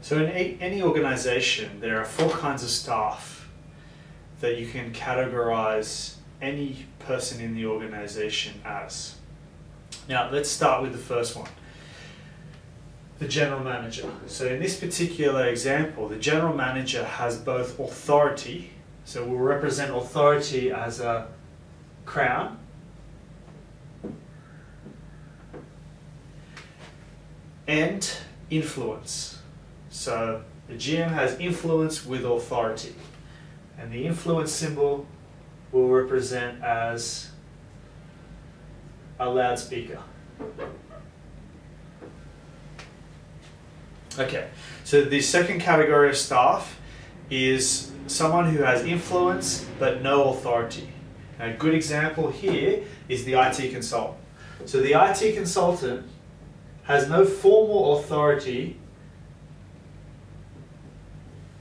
So in any organization, there are 4 kinds of staff that you can categorize any person in the organization as. Now let's start with the first one, the general manager. So in this particular example, the general manager has both authority, so we'll represent authority as a crown, and influence. So the GM has influence with authority, and the influence symbol will represent as a loudspeaker. Okay, so the second category of staff is someone who has influence but no authority. A good example here is the IT consultant. So the IT consultant has no formal authority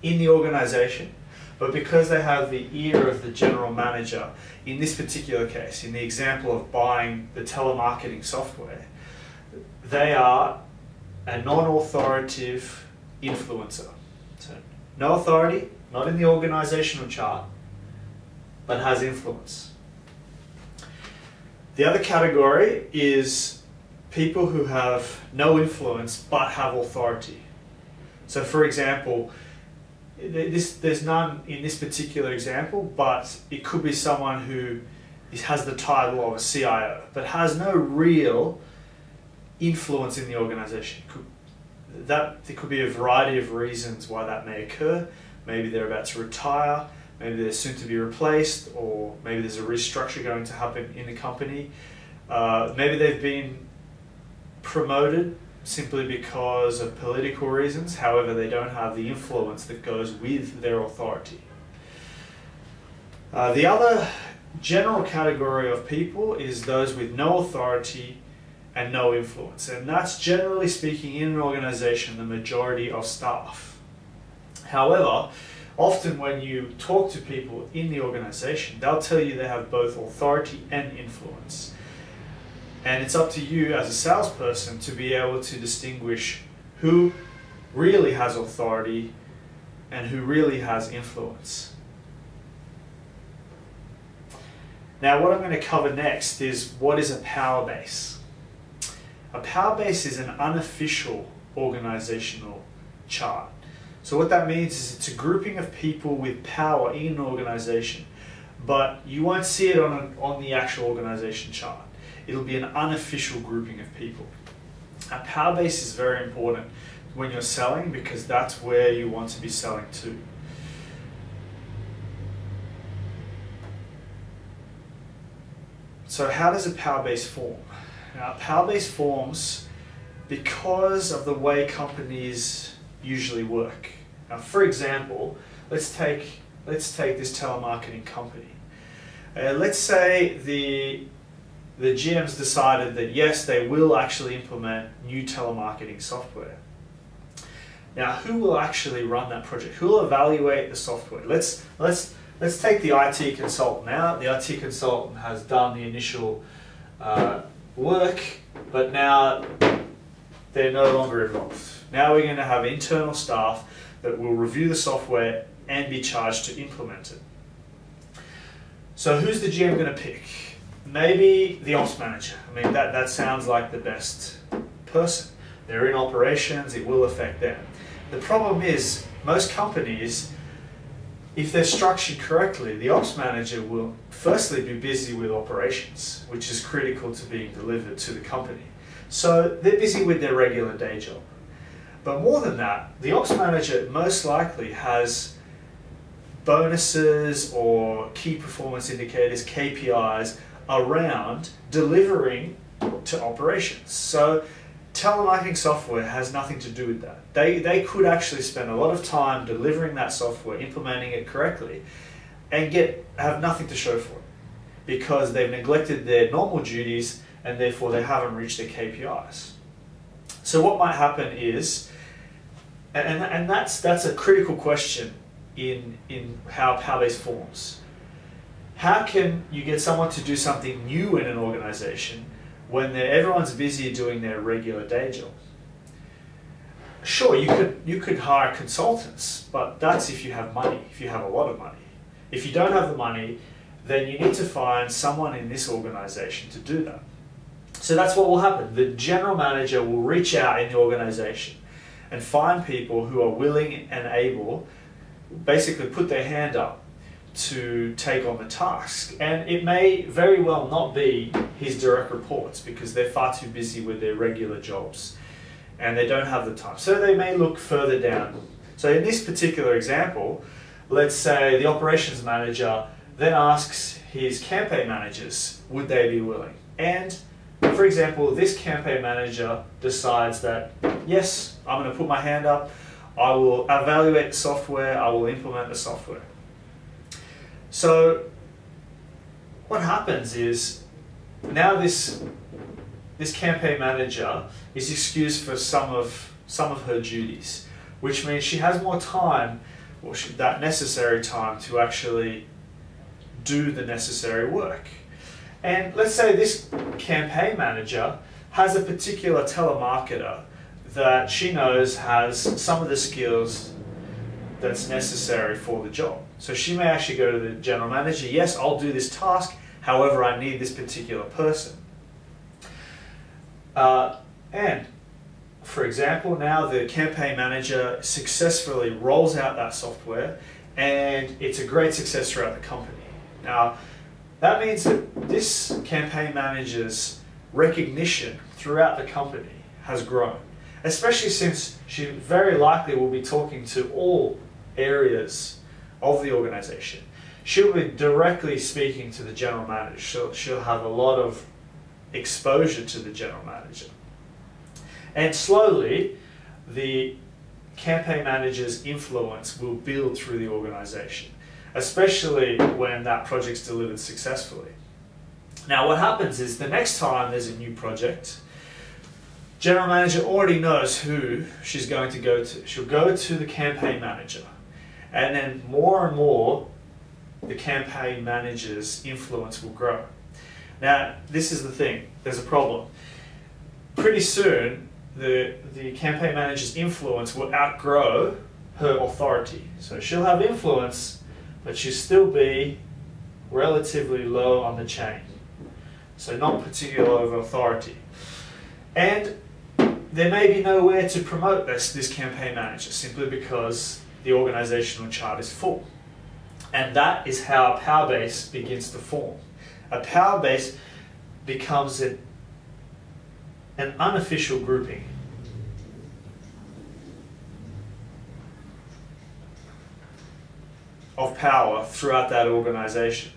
in the organization, but because they have the ear of the general manager, in this particular case, in the example of buying the telemarketing software, they are a non-authoritative influencer. So no authority, not in the organizational chart, but has influence. The other category is people who have no influence but have authority. So for example, there's none in this particular example, but it could be someone who has the title of a CIO but has no real influence in the organization. There could be a variety of reasons why that may occur. Maybe they're about to retire, maybe they're soon to be replaced, or maybe there's a restructure going to happen in the company. Maybe they've been promoted simply because of political reasons, however they don't have the influence that goes with their authority. The other general category of people is those with no authority and no influence, and that's generally speaking in an organization the majority of staff. However, often when you talk to people in the organization, they'll tell you they have both authority and influence. And it's up to you as a salesperson to be able to distinguish who really has authority and who really has influence. Now what I'm going to cover next is what is a power base. A power base is an unofficial organizational chart. So what that means is it's a grouping of people with power in an organization, but you won't see it on the actual organization chart. It'll be an unofficial grouping of people. A power base is very important when you're selling because that's where you want to be selling to. So how does a power base form? Now, a power base forms because of the way companies usually work. Now, for example, let's take this telemarketing company. Let's say the GM's decided that yes, they will actually implement new telemarketing software. Now, who will actually run that project? Who will evaluate the software? Let's take the IT consultant out. The IT consultant has done the initial work, but now they're no longer involved. Now we're going to have internal staff that will review the software and be charged to implement it. So who's the GM going to pick? Maybe the ops manager. I mean, that sounds like the best person. They're in operations, it will affect them. The problem is, most companies, if they're structured correctly, the ops manager will firstly be busy with operations, which is critical to being delivered to the company. So they're busy with their regular day job. But more than that, the ops manager most likely has bonuses or key performance indicators, KPIs, around delivering to operations. So telemarketing software has nothing to do with that. They could actually spend a lot of time delivering that software, implementing it correctly, and have nothing to show for it because they've neglected their normal duties and therefore they haven't reached their KPIs. So what might happen is, and that's a critical question in how power base forms. How can you get someone to do something new in an organization when everyone's busy doing their regular day job? Sure, you could hire consultants, but that's if you have money, if you have a lot of money. If you don't have the money, then you need to find someone in this organization to do that. So that's what will happen. The general manager will reach out in the organization and find people who are willing and able, basically put their hand up to take on the task. And it may very well not be his direct reports because they're far too busy with their regular jobs and they don't have the time. So they may look further down. So in this particular example, let's say the operations manager then asks his campaign managers, would they be willing? And for example, this campaign manager decides that, yes, I'm going to put my hand up, I will evaluate the software, I will implement the software. So what happens is now this campaign manager is excused for some of her duties, which means she has more time, or that necessary time to actually do the necessary work. And let's say this campaign manager has a particular telemarketer that she knows has some of the skills that's necessary for the job. So she may actually go to the general manager, yes, I'll do this task, however, I need this particular person. And for example, now the campaign manager successfully rolls out that software and it's a great success throughout the company. Now, that means that this campaign manager's recognition throughout the company has grown, especially since she very likely will be talking to all areas of the organization. She'll be directly speaking to the general manager. She'll have a lot of exposure to the general manager. And slowly, the campaign manager's influence will build through the organization, especially when that project's delivered successfully. Now what happens is the next time there's a new project, general manager already knows who she's going to go to. She'll go to the campaign manager, and then more and more the campaign manager's influence will grow. Now this is the thing, there's a problem. Pretty soon the campaign manager's influence will outgrow her authority. So she'll have influence, but she'll still be relatively low on the chain. So not particular over authority. And there may be nowhere to promote this campaign manager simply because the organizational chart is full. And that is how a power base begins to form. A power base becomes an unofficial grouping. Of power throughout that organization.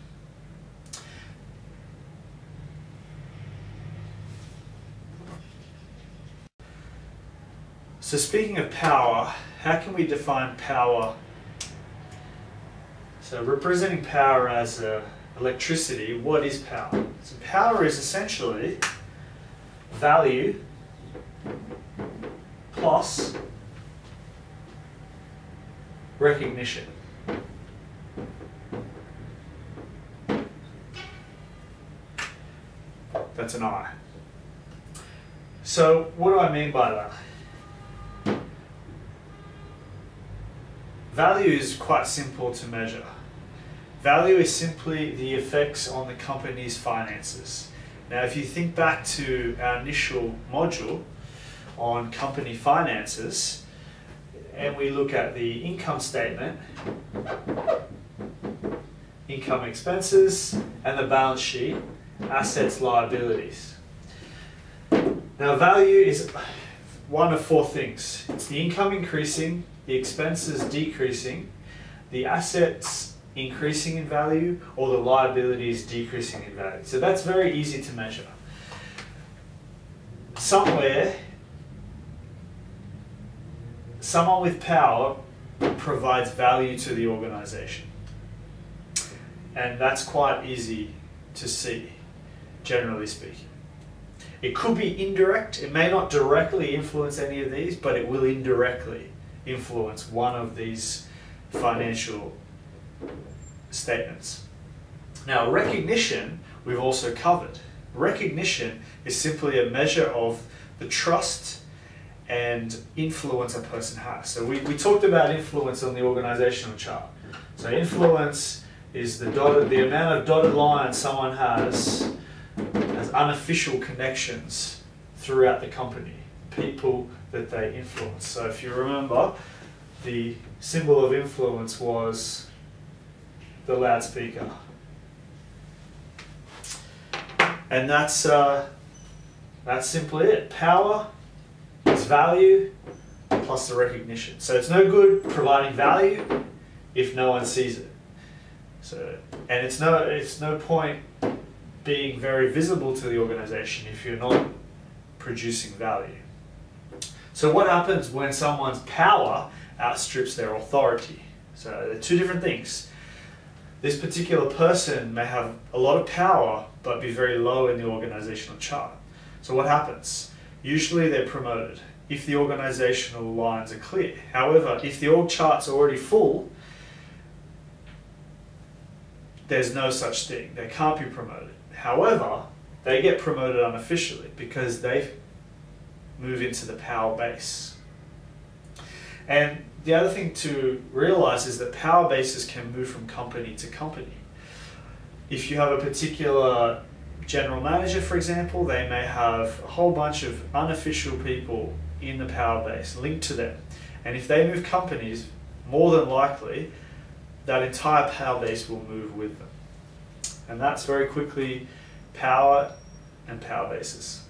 So speaking of power, how can we define power? So representing power as electricity, what is power? So power is essentially value plus recognition. That's an I. So what do I mean by that? Value is quite simple to measure. Value is simply the effects on the company's finances. Now if you think back to our initial module on company finances, and we look at the income statement, income expenses, and the balance sheet, assets, liabilities. Now value is one of four things. It's the income increasing, the expenses decreasing, the assets increasing in value, or the liabilities decreasing in value. So that's very easy to measure. Somewhere, someone with power provides value to the organization. And that's quite easy to see, generally speaking. It could be indirect. It may not directly influence any of these, but it will indirectly influence one of these financial statements. Now, recognition we've also covered. Recognition is simply a measure of the trust and influence a person has. So we talked about influence on the organizational chart. So influence is the amount of dotted lines someone has as unofficial connections throughout the company, people that they influence. So if you remember, the symbol of influence was the loudspeaker. And that's simply it. Power is value plus the recognition. So it's no good providing value if no one sees it. So, and it's no point being very visible to the organization if you're not producing value. So what happens when someone's power outstrips their authority? So they're two different things. This particular person may have a lot of power but be very low in the organizational chart. So what happens? Usually they're promoted if the organizational lines are clear. However, if the org chart's already full, there's no such thing. They can't be promoted. However, they get promoted unofficially because they move into the power base. And the other thing to realize is that power bases can move from company to company. If you have a particular general manager, for example, they may have a whole bunch of unofficial people in the power base linked to them. And if they move companies, more than likely, that entire power base will move with them. And that's very quickly power and power bases.